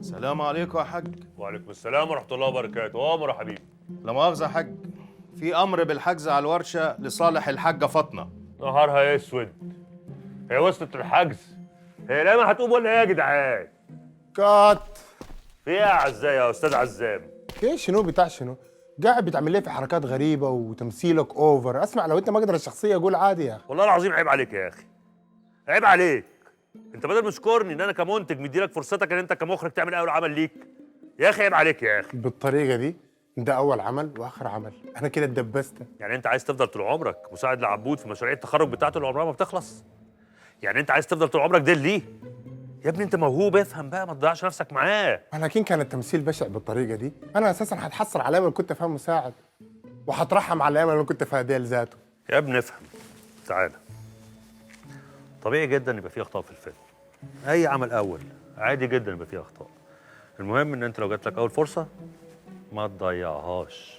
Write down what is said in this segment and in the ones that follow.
السلام عليكم يا حاج. وعليكم السلام ورحمة الله وبركاته. أمر يا حبيبي. لا مؤاخذة يا حاج، في أمر بالحجز على الورشة لصالح الحاجة فاطمة. نهارها اسود، هي وصلت الحجز؟ هي لا هتقوم ولا ايه يا جدعان؟ كات. في ايه يا عزام يا استاذ عزام؟ ايه شنو بتاع شنو؟ قاعد بتعمل لي في حركات غريبه وتمثيلك اوفر. اسمع، لو انت ما قدر الشخصيه قول عادي يا اخي. والله العظيم عيب عليك يا اخي، عيب عليك. انت بدل ما تشكرني ان انا كمنتج مديلك فرصتك ان انت كمخرج تعمل اول عمل ليك، يا اخي عيب عليك يا اخي. بالطريقه دي ده اول عمل واخر عمل، انا كده اتدبست. يعني انت عايز تفضل طول عمرك مساعد لعبود في مشاريع التخرج بتاعته اللي عمرها ما بتخلص؟ يعني انت عايز تفضل طول عمرك ديل ليه؟ يا ابني انت موهوب، افهم بقى، ما تضيعش نفسك معاه. لكن كان التمثيل بشع بالطريقه دي. انا اساسا هتحصل على اللي كنت فيها مساعد، وهترحم على اللي كنت فيها ديل ذاته. يا ابني افهم، تعالى. طبيعي جدا يبقى فيه اخطاء في الفيلم، اي عمل اول عادي جدا يبقى فيه اخطاء. المهم ان انت لو جات لك اول فرصه ما تضيعهاش.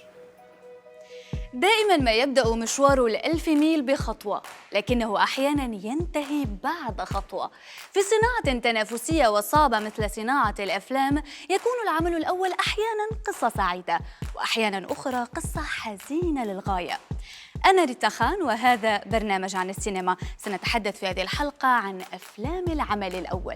دائما ما يبدأ مشواره ال1000 ميل بخطوة، لكنه أحيانا ينتهي بعد خطوة. في صناعة تنافسية وصعبة مثل صناعة الأفلام يكون العمل الأول أحيانا قصة سعيدة، وأحيانا أخرى قصة حزينة للغاية. أنا ريتا خان وهذا برنامج عن السينما. سنتحدث في هذه الحلقة عن أفلام العمل الأول.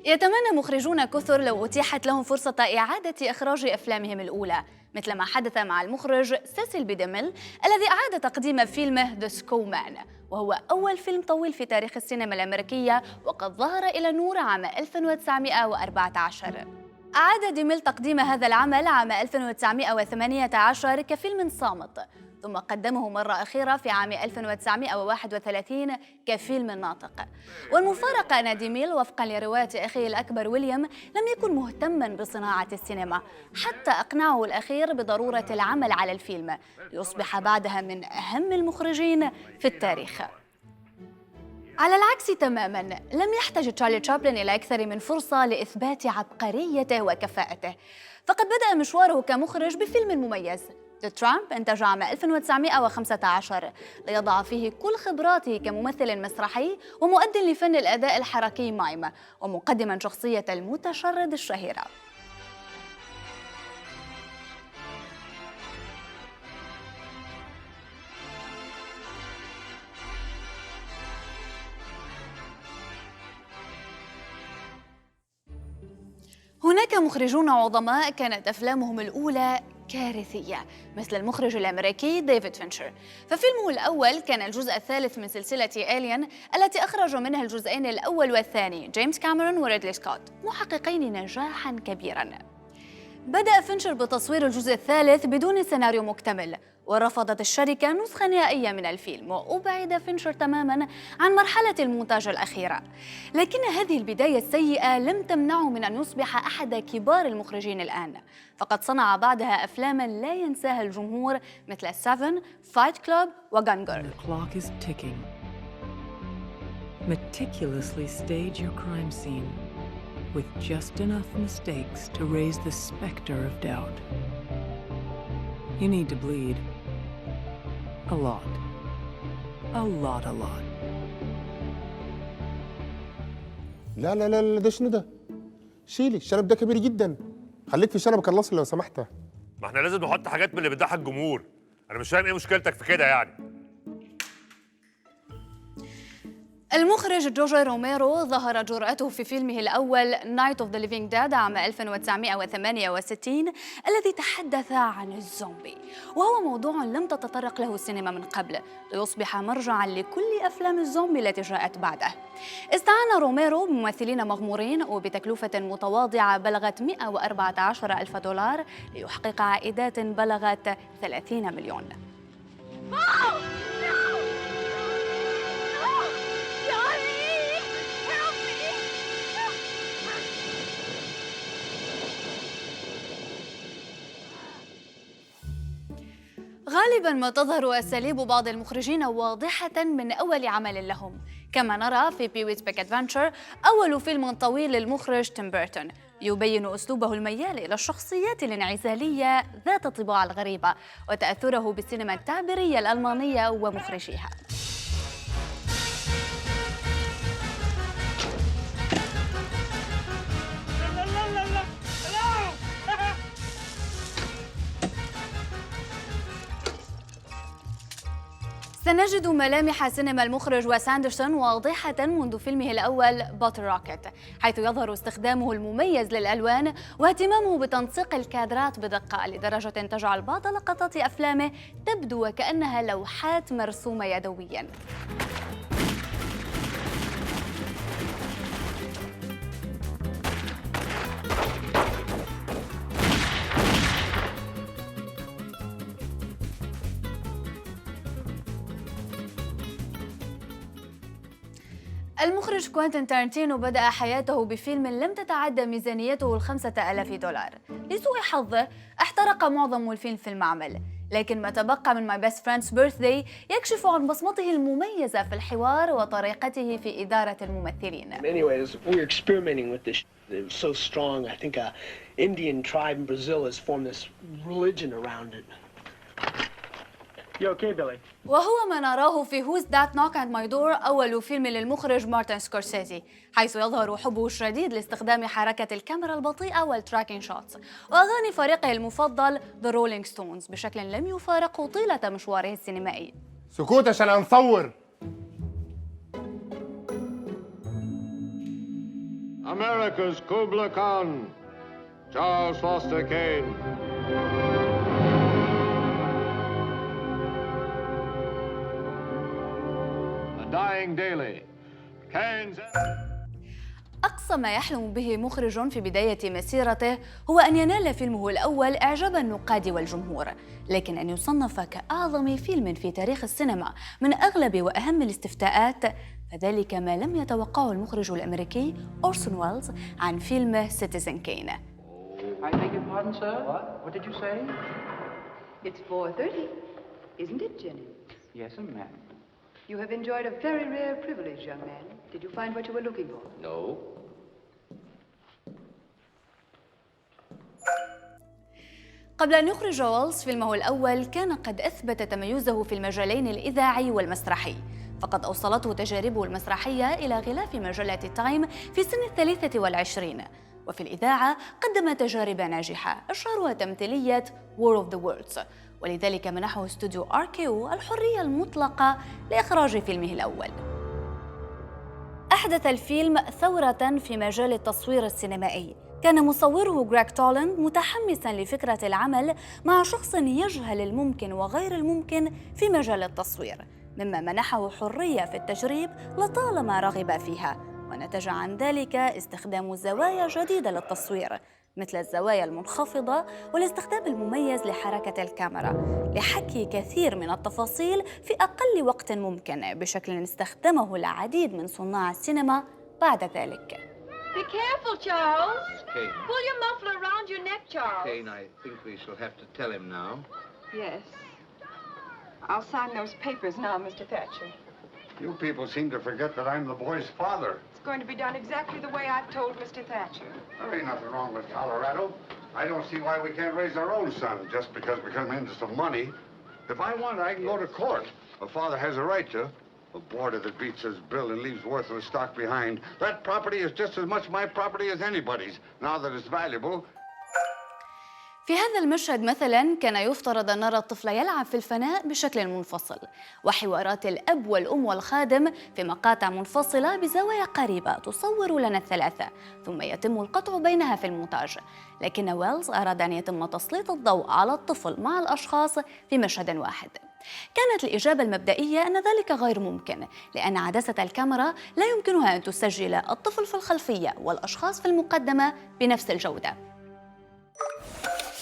يتمنى مخرجون كثر لو أتيحت لهم فرصة إعادة إخراج أفلامهم الأولى، مثل ما حدث مع المخرج سيسيل بي ديميل الذي أعاد تقديم فيلمه ذا سكومان، وهو أول فيلم طويل في تاريخ السينما الأمريكية، وقد ظهر إلى النور عام 1914. أعاد ديميل تقديم هذا العمل عام 1918 كفيلم صامت، ثم قدمه مرة أخيرة في عام 1931 كفيلم ناطق. والمفارقة أن ديميل وفقا لرواية أخيه الأكبر ويليام لم يكن مهتما بصناعة السينما، حتى أقنعه الأخير بضرورة العمل على الفيلم ليصبح بعدها من أهم المخرجين في التاريخ. على العكس تماماً، لم يحتج تشارلي تشابلن إلى أكثر من فرصة لإثبات عبقريته وكفاءته، فقد بدأ مشواره كمخرج بفيلم مميز The Trump انتج عام 1915 ليضع فيه كل خبراته كممثل مسرحي ومؤد لفن الأداء الحركي مايم، ومقدما شخصية المتشرد الشهيرة. هناك مخرجون عظماء كانت أفلامهم الأولى كارثية، مثل المخرج الأمريكي ديفيد فينشر، ففيلمه الأول كان الجزء الثالث من سلسلة إيليان التي أخرج منها الجزئين الأول والثاني جيمس كاميرون وريدلي سكوت، محققين نجاحاً كبيراً. بدأ فينشر بتصوير الجزء الثالث بدون سيناريو مكتمل، ورفضت الشركة نسخة نهائية من الفيلم، وأبعد فينشر تماماً عن مرحلة المونتاج الأخيرة. لكن هذه البداية السيئة لم تمنعه من أن يصبح أحد كبار المخرجين الآن، فقد صنع بعدها أفلاماً لا ينساها الجمهور مثل Seven, Fight Club وGone Girl. The clock is ticking. Meticulously stage your crime scene with just enough mistakes to raise the specter of doubt. You need to bleed. A lot. A lot. لا لا لا لا، ده شنو ده؟ شيلي الشنب ده كبير جدا، خليك في شنبك الأصلي لو سمحت. ما احنا لازم نحط حاجات من اللي بتضحك الجمهور. انا مش فاهم ايه مشكلتك في كده يعني. المخرج جورج روميرو ظهر جرأته في فيلمه الأول Night of the Living Dead عام 1968 الذي تحدث عن الزومبي، وهو موضوع لم تتطرق له السينما من قبل، ليصبح مرجعاً لكل أفلام الزومبي التي جاءت بعده. استعان روميرو بممثلين مغمورين وبتكلفة متواضعة بلغت $114,000 ليحقق عائدات بلغت 30 مليون. غالباً ما تظهر أساليب بعض المخرجين واضحة من أول عمل لهم، كما نرى في بي-ويز بيج أدفنتشر، أول فيلم طويل للمخرج تيم بيرتون، يبين أسلوبه الميال إلى الشخصيات الانعزالية ذات الطباع الغريبة وتأثره بالسينما التعبيرية الألمانية ومخرجيها. سنجد ملامح سينما المخرج ويس أندرسون واضحة منذ فيلمه الأول باتل روكيت، حيث يظهر استخدامه المميز للألوان واهتمامه بتنسيق الكادرات بدقة لدرجة تجعل بعض لقطات أفلامه تبدو وكأنها لوحات مرسومة يدوياً. المخرج كوينتين تارانتينو بدأ حياته بفيلم لم تتعدى ميزانيته $5,000. لسوء حظه احترق معظم الفيلم في المعمل، لكن ما تبقى من My Best Friend's Birthday يكشف عن بصمته المميزة في الحوار وطريقته في إدارة الممثلين. Anyways, we're experimenting with this. It was so strong. I think an Indian tribe in Brazil has formed this religion around it. You okay, Billy? وهو ما نراه في Who's That Knock at My Door، أول فيلم للمخرج مارتن سكورسيزي، حيث يظهر حبه الشديد لاستخدام حركة الكاميرا البطيئة والتراكينج شوتس وأغاني فريقه المفضل The Rolling Stones بشكل لم يفارقه طيلة مشواره السينمائي. سكوت عشان هنصور. America's Kubla Khan, Charles Foster Kane. Dying daily. Kane's... أقصى ما يحلم به مخرج في بداية مسيرته هو أن ينال فيلمه الأول إعجاب النقاد والجمهور، لكن أن يصنف كأعظم فيلم في تاريخ السينما من أغلب وأهم الاستفتاءات، فذلك ما لم يتوقعه المخرج الأمريكي أورسون ويلز عن فيلم سيتيزن كين. I beg your pardon, sir? What did you say? It's 4:30, isn't it, Jenny? Yes, ma'am. You have enjoyed a very rare privilege, young man. Did you find what you were looking for? No. قبل أن يخرج ويلز فيلمه الأول كان قد أثبت تميزه في المجالين الإذاعي والمسرحي، فقد أوصلته تجاربه المسرحية إلى غلاف مجلة تايم في سن 23، وفي الإذاعة قدم تجارب ناجحة أشهرها تمثيلية War of the Worlds، ولذلك منحه استوديو RKO الحرية المطلقة لإخراج فيلمه الأول. أحدث الفيلم ثورة في مجال التصوير السينمائي، كان مصوره غريغ تولند متحمساً لفكرة العمل مع شخص يجهل الممكن وغير الممكن في مجال التصوير، مما منحه حرية في التجريب لطالما رغب فيها، ونتج عن ذلك استخدام زوايا جديدة للتصوير مثل الزوايا المنخفضة والاستخدام المميز لحركة الكاميرا لحكي كثير من التفاصيل في أقل وقت ممكن، بشكل استخدمه العديد من صناع السينما بعد ذلك. Be careful, Charles. Kane. Pull your muffler around your neck, Charles. Kane, I think we shall have to tell him now. Yes. I'll sign those papers now, Mr. Thatcher. You people seem to forget that I'm the boy's father. It's going to be done exactly the way I've told Mr. Thatcher. There ain't nothing wrong with Colorado. I don't see why we can't raise our own son just because we come into some money. If I want, I can go to court. A father has a right to. A boarder that beats his bill and leaves worthless stock behind. That property is just as much my property as anybody's, now that it's valuable. في هذا المشهد مثلاً كان يفترض أن نرى الطفل يلعب في الفناء بشكل منفصل، وحوارات الأب والأم والخادم في مقاطع منفصلة بزوايا قريبة تصور لنا الثلاثة، ثم يتم القطع بينها في المونتاج. لكن ويلز أراد أن يتم تسليط الضوء على الطفل مع الأشخاص في مشهد واحد. كانت الإجابة المبدئية أن ذلك غير ممكن، لأن عدسة الكاميرا لا يمكنها أن تسجل الطفل في الخلفية والأشخاص في المقدمة بنفس الجودة.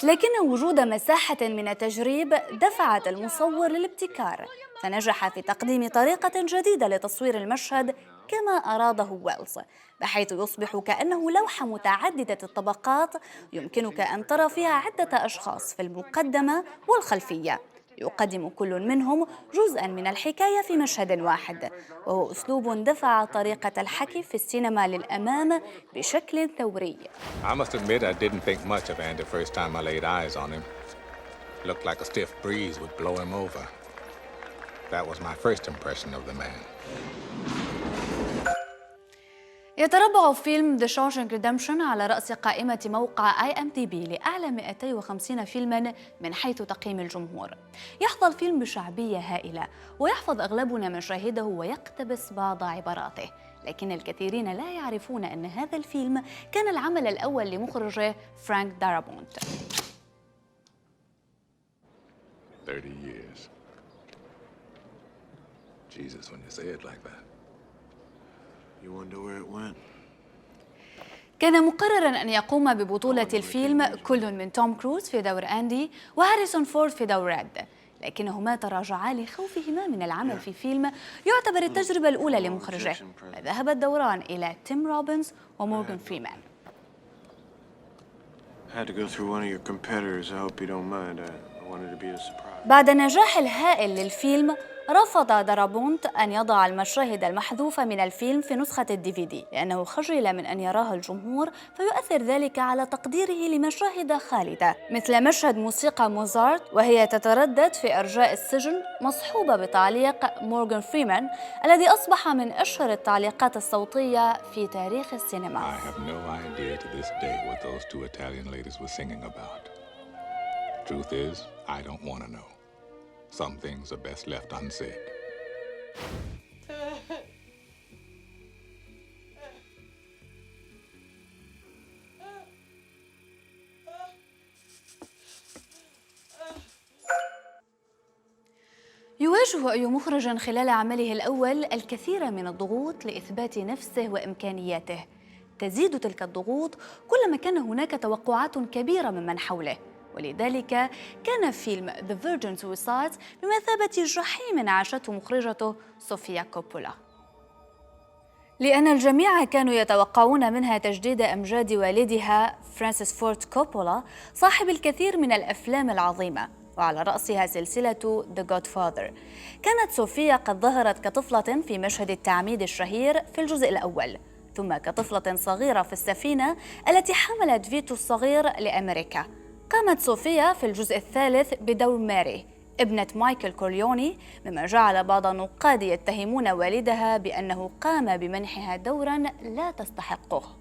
لكن وجود مساحة من التجريب دفعت المصور للابتكار، فنجح في تقديم طريقة جديدة لتصوير المشهد كما أراده ويلز، بحيث يصبح كأنه لوحة متعددة الطبقات يمكنك أن ترى فيها عدة أشخاص في المقدمة والخلفية. يقدم كل منهم جزءاً من الحكاية في مشهد واحد، وهو أسلوب دفع طريقة الحكي في السينما للأمام بشكل ثوري. I must admit I didn't think much of Andy first time I laid eyes on him. Looked like a stiff breeze would blow him over. That was my first impression of the man. يتربع فيلم The Shawshank Redemption على رأس قائمة موقع IMDb لأعلى 250 فيلماً من حيث تقييم الجمهور. يحظى الفيلم بشعبية هائلة، ويحفظ أغلبنا مشاهده ويقتبس بعض عباراته، لكن الكثيرين لا يعرفون أن هذا الفيلم كان العمل الأول لمخرجه فرانك دارابونت. 30 years. Jesus, when you say it like that. You wonder where it went? كان مقرراً أن يقوم ببطولة الفيلم كل من توم كروز في دور أندي وهاريسون فورد في دور ريد، لكنهما تراجعا لخوفهما من العمل في فيلم يعتبر التجربة الأولى لمخرجه، فذهب الدوران إلى تيم روبنز ومورغان فريمان. بعد النجاح الهائل للفيلم، رفض دارابونت أن يضع المشاهد المحذوفة من الفيلم في نسخة DVD لأنه خجل من أن يراها الجمهور فيؤثر ذلك على تقديره لمشاهد خالدة، مثل مشهد موسيقى موزارت وهي تتردد في أرجاء السجن مصحوبة بتعليق مورغان فريمان الذي أصبح من أشهر التعليقات الصوتية في تاريخ السينما. I have no idea to this day what those two Italian ladies were singing about. Truth is, I don't want to know. Some things are best left unsaid. يواجه أي مخرج خلال عمله الأول الكثير من الضغوط لإثبات نفسه وإمكانياته. تزيد تلك الضغوط كلما كان هناك توقعات كبيرة ممن حوله، ولذلك كان فيلم The Virgin Suicides بمثابة جحيم عاشته مخرجته صوفيا كوبولا، لأن الجميع كانوا يتوقعون منها تجديد أمجاد والدها فرانسيس فورد كوبولا صاحب الكثير من الأفلام العظيمة، وعلى رأسها سلسلة The Godfather. كانت صوفيا قد ظهرت كطفلة في مشهد التعميد الشهير في الجزء الأول، ثم كطفلة صغيرة في السفينة التي حملت فيتو الصغير لأمريكا. قامت صوفيا في الجزء الثالث بدور ماري ابنة مايكل كورليوني، مما جعل بعض النقاد يتهمون والدها بأنه قام بمنحها دورا لا تستحقه.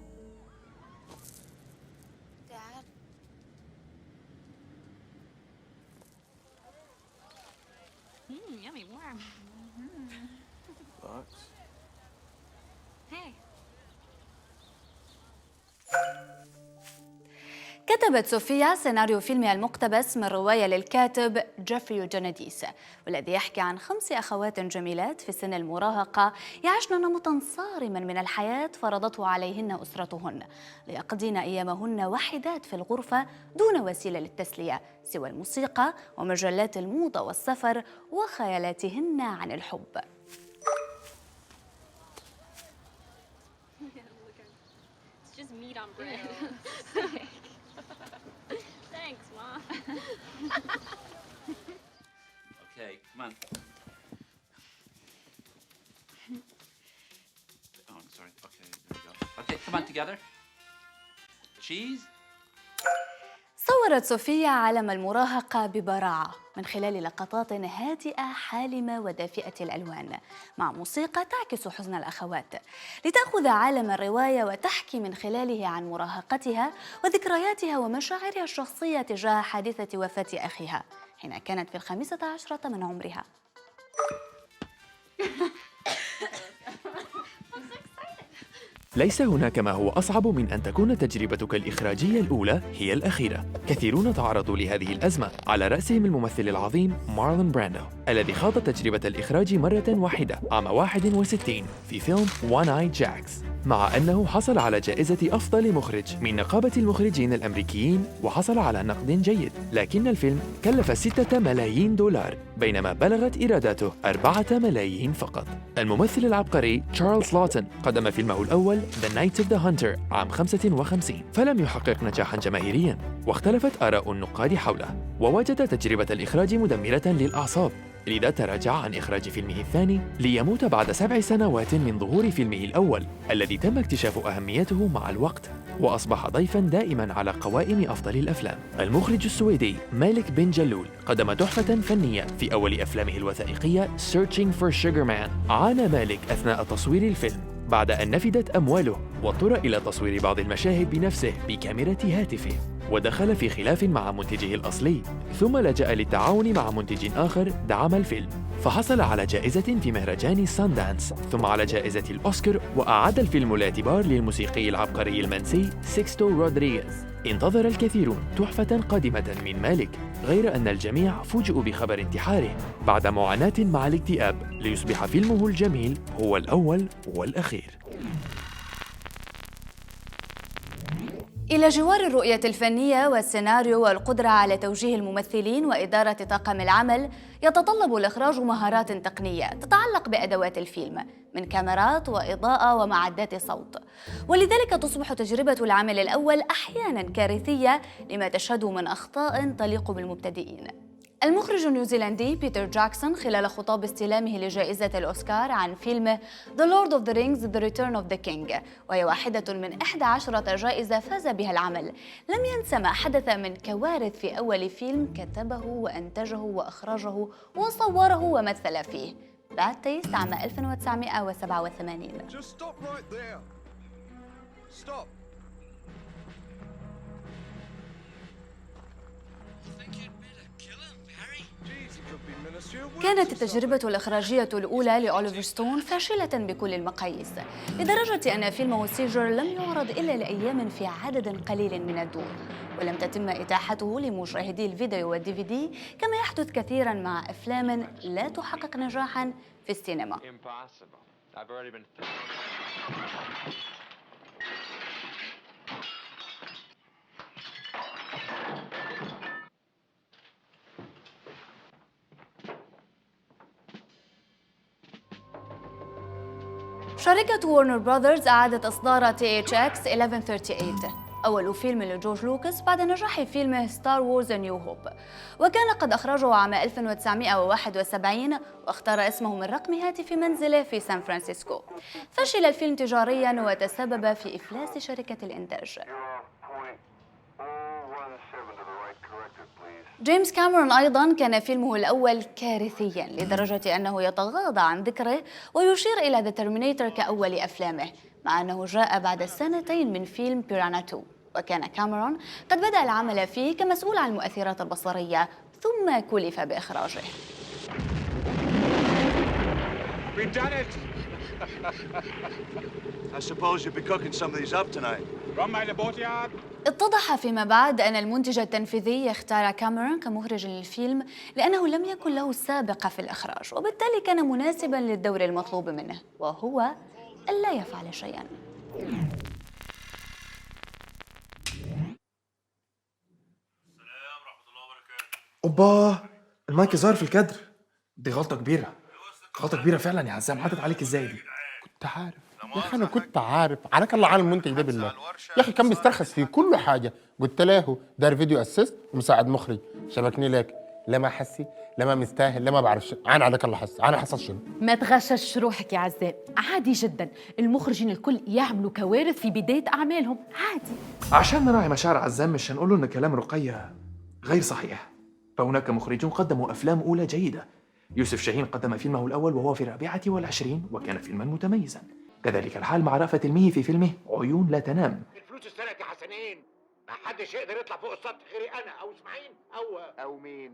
كتبت صوفيا سيناريو فيلمها المقتبس من رواية للكاتب جيفري جوناديس، والذي يحكي عن 5 أخوات جميلات في سن المراهقة يعشن نمطاً صارماً من الحياة فرضته عليهن أسرتهن، ليقضين أيامهن وحيدات في الغرفة دون وسيلة للتسلية سوى الموسيقى ومجلات الموضة والسفر وخيالاتهن عن الحب. Okay, come on. Oh, I'm sorry. Okay, there we go. Okay, come on together. Cheese. صورت صوفيا عالم المراهقة ببراعة من خلال لقطات هادئة حالمة ودافئة الألوان مع موسيقى تعكس حزن الأخوات، لتأخذ عالم الرواية وتحكي من خلاله عن مراهقتها وذكرياتها ومشاعرها الشخصية تجاه حادثة وفاة أخيها حين كانت في 15 من عمرها. ليس هناك ما هو أصعب من أن تكون تجربتك الإخراجية الأولى هي الأخيرة. كثيرون تعرضوا لهذه الأزمة، على رأسهم الممثل العظيم مارلون براندو الذي خاض تجربة الإخراج مرة واحدة عام 61 في فيلم One Eye Jacks. مع أنه حصل على جائزة أفضل مخرج من نقابة المخرجين الأمريكيين وحصل على نقد جيد، لكن الفيلم كلف 6 ملايين دولار بينما بلغت إيراداته 4 ملايين فقط. الممثل العبقري تشارلز لوتن قدم فيلمه الأول The Night of the Hunter عام 55 فلم يحقق نجاحاً جماهيرياً، واختلفت آراء النقاد حوله، ووجد تجربة الإخراج مدمرة للأعصاب، لذا تراجع عن إخراج فيلمه الثاني ليموت بعد 7 سنوات من ظهور فيلمه الأول الذي تم اكتشاف أهميته مع الوقت، وأصبح ضيفاً دائماً على قوائم أفضل الأفلام. المخرج السويدي مالك بن جلول قدم تحفة فنية في أول أفلامه الوثائقية Searching for Sugar Man. عانى مالك أثناء تصوير الفيلم بعد أن نفدت أمواله واضطر إلى تصوير بعض المشاهد بنفسه بكاميرا هاتفه، ودخل في خلاف مع منتجه الأصلي، ثم لجأ للتعاون مع منتج آخر دعم الفيلم، فحصل على جائزة في مهرجان ساندانس ثم على جائزة الأوسكار، وأعاد الفيلم الاعتبار للموسيقي العبقري المنسي سيكستو رودريغيز. انتظر الكثيرون تحفة قادمة من مالك، غير أن الجميع فوجئوا بخبر انتحاره بعد معاناة مع الاكتئاب، ليصبح فيلمه الجميل هو الأول والأخير. إلى جوار الرؤية الفنية والسيناريو والقدرة على توجيه الممثلين وإدارة طاقم العمل، يتطلب الإخراج مهارات تقنية تتعلق بأدوات الفيلم من كاميرات وإضاءة ومعدات صوت، ولذلك تصبح تجربة العمل الأول أحياناً كارثية لما تشهده من أخطاء تليق بالمبتدئين. المخرج النيوزيلندي بيتر جاكسون خلال خطاب استلامه لجائزة الأوسكار عن فيلمه The Lord of the Rings The Return of the King، وهي واحدة من 11 جائزة فاز بها العمل، لم ينسى ما حدث من كوارث في أول فيلم كتبه وأنتجه وأخرجه وصوره ومثل فيه، Bad Taste عام 1987. كانت التجربة الإخراجية الأولى لأوليفر ستون فاشلة بكل المقاييس، لدرجة أن فيلمه سيجر لم يعرض إلا لأيام في عدد قليل من الدور، ولم تتم إتاحته لمشاهدي الفيديو والDVD كما يحدث كثيراً مع أفلام لا تحقق نجاحاً في السينما. شركة وارنر براذرز أعادت إصدار THX 1138، أول فيلم لجورج لوكاس بعد نجاح فيلمه ستار وورز نيو هوب، وكان قد أخرجه عام 1971 واختار اسمه من رقم هاتف منزله في سان فرانسيسكو. فشل الفيلم تجارياً وتسبب في إفلاس شركة الإنتاج. جيمس كاميرون أيضاً كان فيلمه الأول كارثياً لدرجة أنه يتغاضى عن ذكره ويشير إلى The Terminator كأول أفلامه، مع أنه جاء بعد 2 سنين من فيلم بيرانا 2، وكان كاميرون قد بدأ العمل فيه كمسؤول عن المؤثرات البصرية ثم كلف بإخراجه. I suppose you'll be cooking some of these up tonight. Run by the boatyard. اتضح فيما بعد أن المنتج التنفيذي اختار كاميرون كمخرج للفيلم لأنه لم يكن له سابقة في الإخراج، وبالتالي كان مناسباً للدور المطلوب منه، وهو ألا يفعل شيئاً. اوبا، المايك ظاهر في الكادر. دي غلطة كبيرة، غلطة كبيرة فعلا يا عزام. عدت عليك ازاي دي؟ كنت عارف يا اخي، انا كنت عارف. عليك الله على المنتج ده بالله يا اخي، كان بيسترخص في كل حاجه. قلت له دار فيديو اسيست ومساعد مخرج، شبكني لك لا ما حسي لا ما مستاهل لا ما بعرفش. انا عليك الله حس، انا حصل شنو؟ ما تغشش روحك يا عزام، عادي جدا. المخرجين الكل يعملوا كوارث في بدايه اعمالهم، عادي. عشان نراعي مشاعر عزام مش هنقول له ان كلام رقية غير صحيح، فهناك مخرجون قدموا افلام اولى جيده. يوسف شاهين قدم فيلمه الاول وهو في 24 وكان فيلما متميزا. كذلك الحال مع رأفت الميهي في فيلمه عيون لا تنام. الفلوس اتسرقت يا حسنين، ما حدش يقدر يطلع فوق السطح غيري انا او اسماعيل او مين.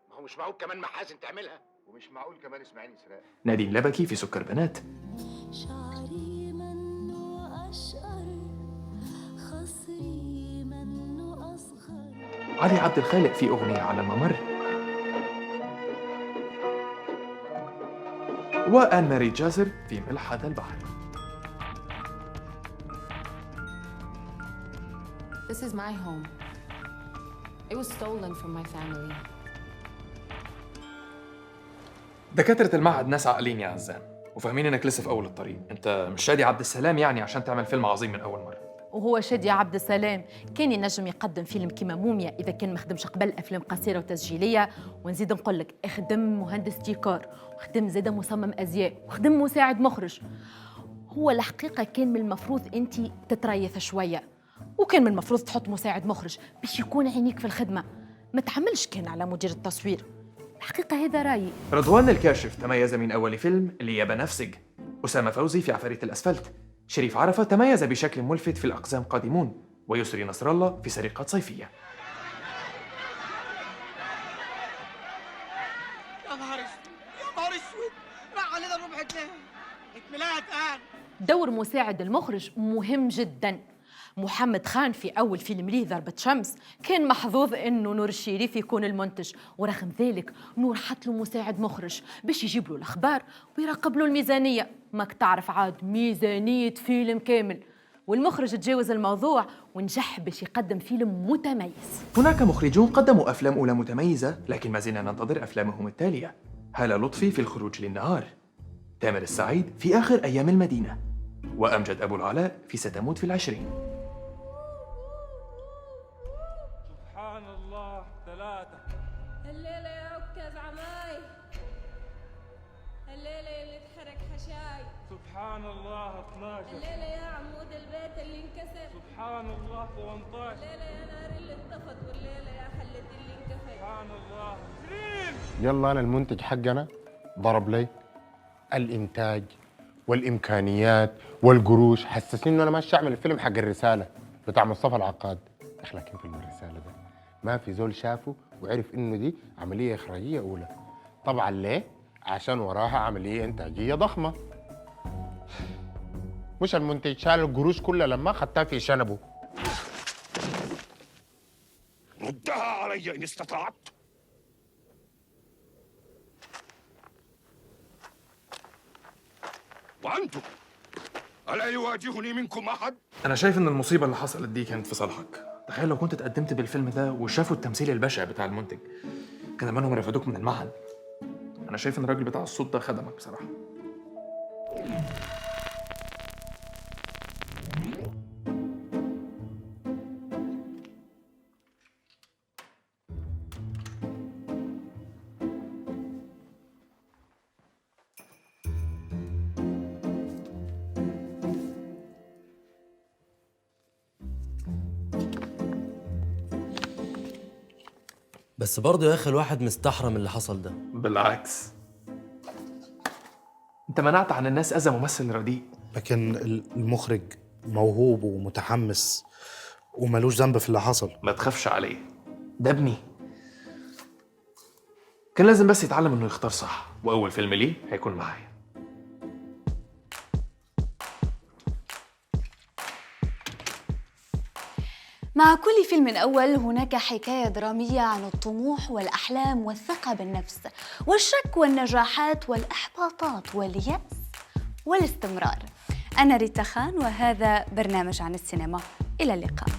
ما هو مش معقول كمان محاسن تعملها، ومش معقول كمان اسماعيل يسرقها. نادين لبكي في سكر بنات. شعري منه أشقر، خصري منه أصغر. علي عبد الخالق في أغنية على الممر. وآن ماري جاسر في ملح هذا البحر. This is my home. It was stolen from my family. دكاترة المعهد ناس عاقلين يا عزام، وفاهمين انك لسه في اول الطريق. انت مش شادي عبد السلام يعني عشان تعمل فيلم عظيم من اول مرة. وهو شادي عبد السلام كان ينجم يقدم فيلم كيما موميا إذا كان ما خدمش قبل أفلام قصيرة وتسجيلية. ونزيد نقول لك اخدم مهندس ديكور، وخدم زاده مصمم أزياء، وخدم مساعد مخرج. هو الحقيقة كان من المفروض أنت تتريث شوية، وكان من المفروض تحط مساعد مخرج باش يكون عينيك في الخدمة، ما تعملش كان على مدير التصوير. الحقيقة هذا رأيي. رضوان الكاشف تميز من أول فيلم اللي بنفسج، أسامة فوزي في عفاريت الأسفلت، شريف عرفة تميز بشكل ملفت في الأقزام قادمون، ويسري نصر الله في سرقة صيفية. يا نهار اسود يا نهار اسود، راح علينا ربع جنيه. اتملات الآن. دور مساعد المخرج مهم جدا. محمد خان في أول فيلم ليه ضربة شمس كان محظوظ إنه نور الشريف يكون المنتج، ورغم ذلك نور حط له مساعد مخرج باش يجيب له الأخبار ويراقب له الميزانية. ماك تعرف عاد ميزانية فيلم كامل، والمخرج تجاوز الموضوع ونجح باش يقدم فيلم متميز. هناك مخرجون قدموا أفلام أولى متميزة، لكن ما زلنا ننتظر أفلامهم التالية. هالة لطفي في الخروج للنهار، تامر السعيد في آخر أيام المدينة، وأمجد أبو العلاء في ستموت في العشرين. سبحان الله 3. الليلة يا عكاز عماي، الليلة اللي اتحرق حشاي. سبحان الله 12. الليلة يا عمود البيت اللي انكسر. سبحان الله 18. الليلة يا نار اللي انطفت، والليلة يا حلة اللي انكفت. سبحان الله 20. يلا أنا المنتج حقنا ضرب لي الإنتاج والإمكانيات والقروش، حسسني إنه أنا ماشي أعمل الفيلم حق الرسالة بتاع مصطفى العقاد. لكن فيلم الرسالة ده ما في زول شافه وعرف إنه دي عملية إخراجية أولى. طبعا ليه؟ عشان وراها عملية إنتاجية ضخمة. مش المنتج شال القروش كلها لما خدتها في شنبه. ردها علي إن استطعت. وأنتم ألا يواجهني منكم أحد؟ أنا شايف إن المصيبة اللي حصلت دي كانت في صالحك. تخيل لو كنت تقدمت بالفيلم ده وشافوا التمثيل البشع بتاع المنتج، كان زمانهم رفضوك من المعهد. أنا شايف إن الراجل بتاع الصوت ده خدمك بصراحة. بس برضه يا اخي الواحد مستحرم اللي حصل ده. بالعكس، انت منعت عن الناس اذى ممثل رديء. لكن المخرج موهوب ومتحمس وملوش ذنب في اللي حصل. ما تخافش عليه، ده ابني. كان لازم بس يتعلم انه يختار صح، واول فيلم ليه هيكون معايا. مع كل فيلم أول هناك حكاية درامية عن الطموح والأحلام والثقة بالنفس والشك والنجاحات والإحباطات واليأس والاستمرار. أنا ريتا خان وهذا برنامج عن السينما. إلى اللقاء.